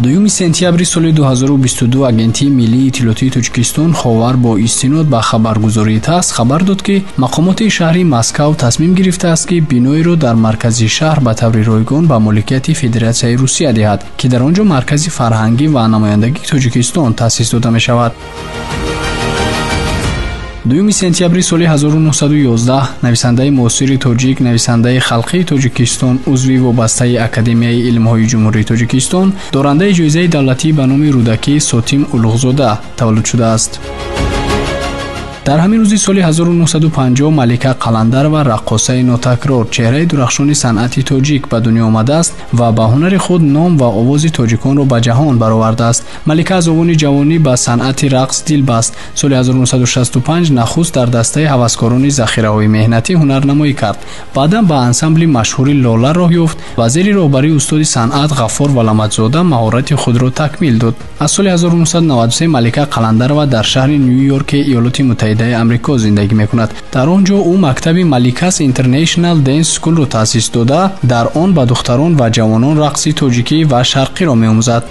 2 сентябри соли 2022 агентии миллии иттилоотии Тоҷикистон ховар бо истинод ба хабаргузории ТАСС хабар дод ки мақомоти шаҳри Москав тасмим гирифтааст ки биноеро дар маркази шаҳр ба таври ройгон ба моликияти Федератсияи Русия диҳад, ки дар он ҷо маркази фарҳангӣ ва намояндагии Тоҷикистон таъсис дода мешавад. 2 сентябри соли 1911 нависандаи муосири тоҷик, нависандаи халқии Тоҷикистон, узви вобастаи Академияи илмҳои ҷумҳурии Тоҷикистон, дорандаи ҷоизаи давлатӣ ба номи рӯдакӣ Сотим Улуғзода таваллуд шудааст. дар ҳамин рӯзи соли 1950 Малика Қаландарова, раққосаи нотакрор, чеҳраи дурахшони санъати тоҷик ба дунё омадааст ва ба ҳунари худ ном ва овози тоҷиконро ба ҷаҳон баровардааст. Малика аз овони ҷавонӣ ба санъати рақс дил баст. Соли 1965 нахуст дар дастаи ҳаваскорони захираҳои меҳнатӣ ҳунарнамоӣ кард. Баъдан ба ансамбли машҳури Лола роҳ ёфт ва зери роҳбарии устоди санъат Ғаффор Валаматзода маҳорати худро такмил дод. Аз соли 1993 Малика Қаландарова дар шаҳри Нью-Йорки, Иёлоти Муттаҳидаи амрико зиндагӣ мекунад. дар он ҷо ӯ мактаби Маликас International Dance School-ро таъсис дода, дар он ба духтарон ва ҷавонон рақси тоҷикӣ ва шарқиро меомӯзад.